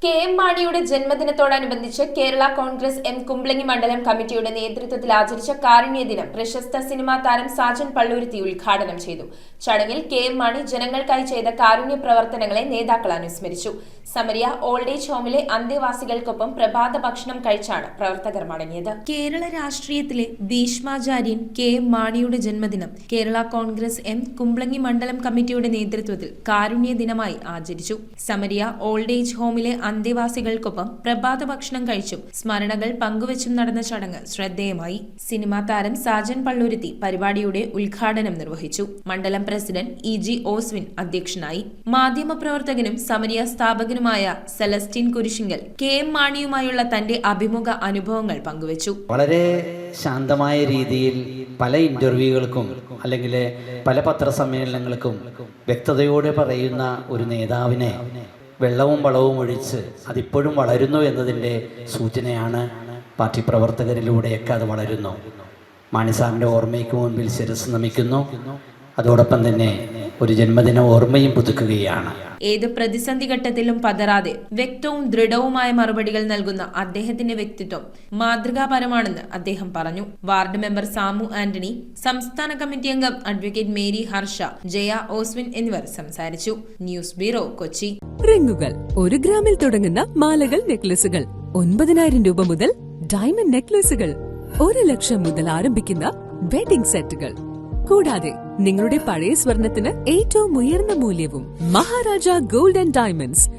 K M മാണിയുടെ ജന്മദിനത്തോടനുബന്ധിച്ച് Kerala Congress M Kumbalangi മണ്ഡലം കമ്മിറ്റിയുടെ നേതൃത്വത്തിൽ ആചരിച്ച കാരുണ്യ ദിനം പ്രശസ്ത സിനിമാ താരം സാജൻ പള്ളൂരുത്തി ഉദ്ഘാടനം ചെയ്തു. ചടങ്ങിൽ കെ എം മാണി ജനങ്ങൾക്കായി ചെയ്ത കാരുണ്യ പ്രവർത്തനങ്ങളെ നേതാക്കൾ അനുസ്മരിച്ചു. സമരിയ ഓൾഡ് ഏജ് ഹോമിലെ അന്തേവാസികൾക്കൊപ്പം പ്രഭാത ഭക്ഷണം കഴിച്ചാണ് പ്രവർത്തകർ മടങ്ങിയത്. കേരള രാഷ്ട്രീയത്തിലെ ഭീഷ്മാചാര്യൻ കെ എം മാണിയുടെ ജന്മദിനം കേരള കോൺഗ്രസ് എം കുംബ്ലങ്ങി മണ്ഡലം കമ്മിറ്റിയുടെ നേതൃത്വത്തിൽ കാരുണ്യ ദിനമായി ആചരിച്ചു. സമരിയ ഓൾഡ് ഏജ് ഹോമിലെ അന്തേവാസികൾക്കൊപ്പം പ്രഭാത ഭക്ഷണം കഴിച്ചും സ്മരണകൾ പങ്കുവച്ചും നടന്ന ചടങ്ങ് ശ്രദ്ധേയമായി. സിനിമാ താരം സാജൻ പള്ളൂരുത്തി പരിപാടിയുടെ ഉദ്ഘാടനം നിർവഹിച്ചു. മണ്ഡലം പ്രസിഡന്റ് ഇ.ജി. ഓസ്വിൻ അധ്യക്ഷനായി. മാധ്യമപ്രവർത്തകനും സമരിയ സ്ഥാപകനുമായ സെലസ്റ്റിൻ കുരിശിങ്കൽ കെ എം മാണിയുമായുള്ള തന്റെ അഭിമുഖ അനുഭവങ്ങൾ പങ്കുവച്ചു. വളരെ ശാന്തമായ രീതിയിൽ പല ഇന്റർവ്യൂകൾക്കും അല്ലെങ്കിൽ പല പത്രസമ്മേളനങ്ങൾക്കും വ്യക്തതയോടെ പറയുന്ന ഒരു നേതാവിനെ വെള്ളവും വളവും ഒഴിച്ച് അതിപ്പോഴും വളരുന്നു എന്നതിൻ്റെ സൂചനയാണ് പാർട്ടി പ്രവർത്തകരിലൂടെയൊക്കെ അത് വളരുന്നു. മാണി സാറിൻ്റെ ഓർമ്മയ്ക്ക് മുൻപിൽ ശിരസ് നമിക്കുന്നു. അതോടൊപ്പം തന്നെ ഒരു ജന്മദിന ഓർമ്മയും പുതുക്കുകയാണ്. ഏത് പ്രതിസന്ധി ഘട്ടത്തിലും പതറാതെ വ്യക്തവും ദൃഢവുമായ മറുപടികൾ നൽകുന്ന അദ്ദേഹത്തിന്റെ വ്യക്തിത്വം മാതൃകാപരമാണെന്ന് അദ്ദേഹം പറഞ്ഞു. വാർഡ് മെമ്പർ സാമു ആന്റണി, സംസ്ഥാന കമ്മിറ്റി അംഗം അഡ്വക്കേറ്റ് മേരി ഹർഷ, ജയ ഓസ്വിൻ എന്നിവർ സംസാരിച്ചു. News bureau, Kochi. റിങ്ങുകൾ 1 ഗ്രാമിൽ തുടങ്ങുന്ന മാലകൾ, നെക്ലസുകൾ 9,000 രൂപ മുതൽ ഡയമണ്ട് നെക്ലസുകൾ 1 ലക്ഷം മുതൽ ആരംഭിക്കുന്ന വെഡിംഗ് സെറ്റുകൾ, കൂടാതെ നിങ്ങളുടെ പഴയ സ്വർണത്തിന് ഏറ്റവും ഉയർന്ന മൂല്യവും മഹാരാജ ഗോൾഡ് ആൻഡ് ഡയമണ്ട്സ്